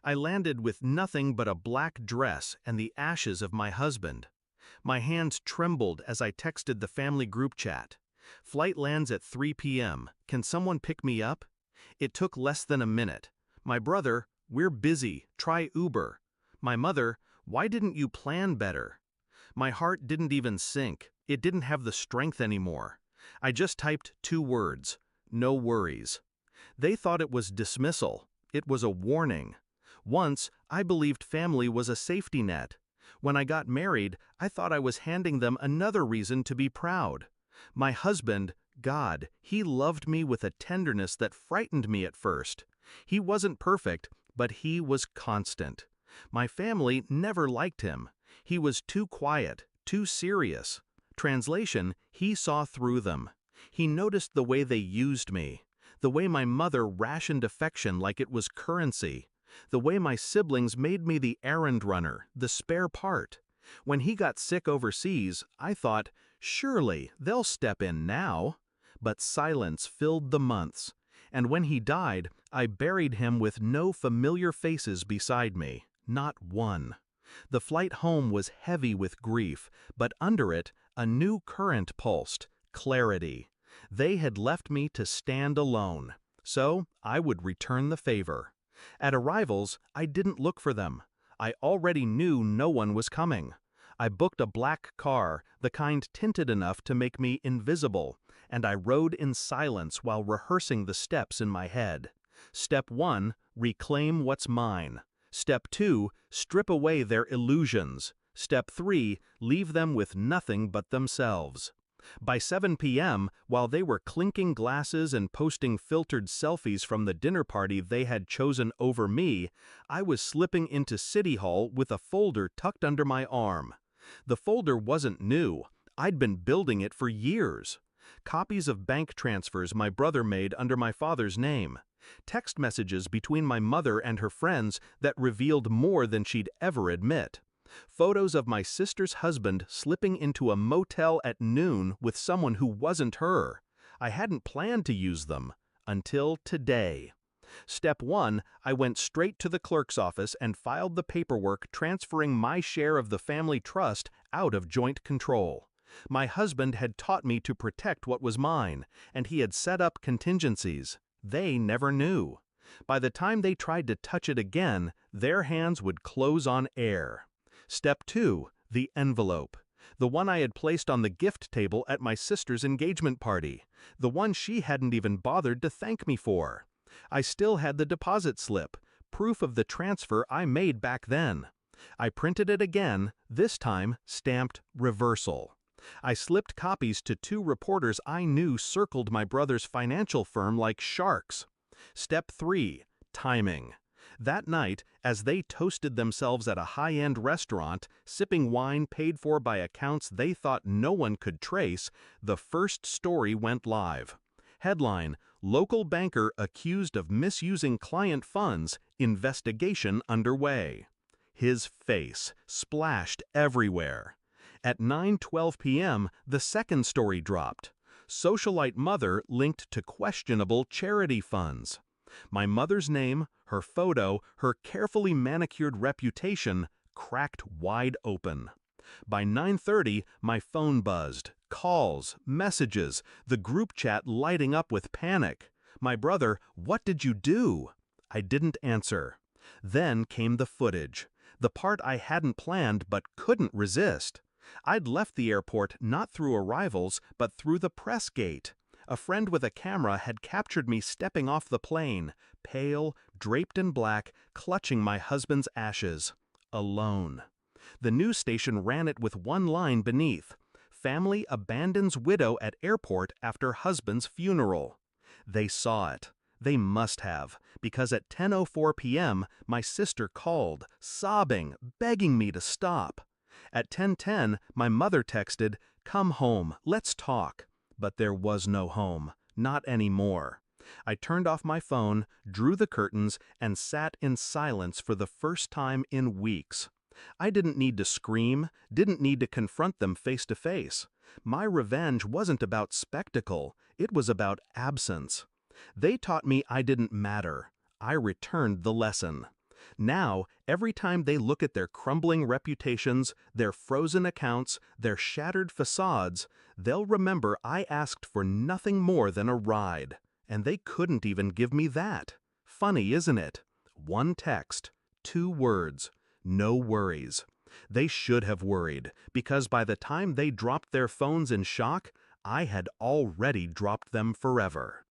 I landed with nothing but a black dress and the ashes of my husband. My hands trembled as I texted the family group chat. Flight lands at 3 p.m. Can someone pick me up? It took less than a minute. My brother, we're busy, try Uber. My mother, why didn't you plan better? My heart didn't even sink. It didn't have the strength anymore. I just typed 2 words, no worries. They thought it was dismissal. It was a warning. Once, I believed family was a safety net. When I got married, I thought I was handing them another reason to be proud. My husband, God, he loved me with a tenderness that frightened me at first. He wasn't perfect, but he was constant. My family never liked him. He was too quiet, too serious. Translation, he saw through them. He noticed the way they used me, the way my mother rationed affection like it was currency, the way my siblings made me the errand runner, the spare part. When he got sick overseas, I thought, surely they'll step in now. But silence filled the months, and when he died, I buried him with no familiar faces beside me, not one. The flight home was heavy with grief, but under it, a new current pulsed, clarity. They had left me to stand alone, so I would return the favor. At arrivals, I didn't look for them. I already knew no one was coming. I booked a black car, the kind tinted enough to make me invisible, and I rode in silence while rehearsing the steps in my head. Step 1, reclaim what's mine. Step 2, strip away their illusions. Step 3, leave them with nothing but themselves. By 7 p.m., while they were clinking glasses and posting filtered selfies from the dinner party they had chosen over me, I was slipping into City Hall with a folder tucked under my arm. The folder wasn't new. I'd been building it for years. Copies of bank transfers my brother made under my father's name. Text messages between my mother and her friends that revealed more than she'd ever admit. Photos of my sister's husband slipping into a motel at noon with someone who wasn't her. I hadn't planned to use them until today. Step 1, I went straight to the clerk's office and filed the paperwork transferring my share of the family trust out of joint control. My husband had taught me to protect what was mine, and he had set up contingencies. They never knew. By the time they tried to touch it again, their hands would close on air. Step 2, the envelope. The one I had placed on the gift table at my sister's engagement party. The one she hadn't even bothered to thank me for. I still had the deposit slip, proof of the transfer I made back then. I printed it again, this time stamped reversal. I slipped copies to 2 reporters I knew circled my brother's financial firm like sharks. Step 3, timing. That night, as they toasted themselves at a high-end restaurant, sipping wine paid for by accounts they thought no one could trace, the first story went live. Headline, Local Banker Accused of Misusing Client Funds, Investigation Underway. His face splashed everywhere. At 9:12 p.m., the second story dropped. Socialite mother linked to questionable charity funds. My mother's name, her photo, her carefully manicured reputation cracked wide open. By 9:30, my phone buzzed. Calls, messages, the group chat lighting up with panic. My brother, what did you do? I didn't answer. Then came the footage, the part I hadn't planned but couldn't resist. I'd left the airport not through arrivals, but through the press gate. A friend with a camera had captured me stepping off the plane, pale, draped in black, clutching my husband's ashes. Alone. The news station ran it with one line beneath. Family abandons widow at airport after husband's funeral. They saw it. They must have, because at 10:04 p.m., my sister called, sobbing, begging me to stop. At 10:10, my mother texted, "Come home, let's talk." But there was no home, not anymore. I turned off my phone, drew the curtains, and sat in silence for the first time in weeks. I didn't need to scream, didn't need to confront them face to face. My revenge wasn't about spectacle, it was about absence. They taught me I didn't matter. I returned the lesson. Now, every time they look at their crumbling reputations, their frozen accounts, their shattered facades, they'll remember I asked for nothing more than a ride. And they couldn't even give me that. Funny, isn't it? One text, 2 words, no worries. They should have worried, because by the time they dropped their phones in shock, I had already dropped them forever.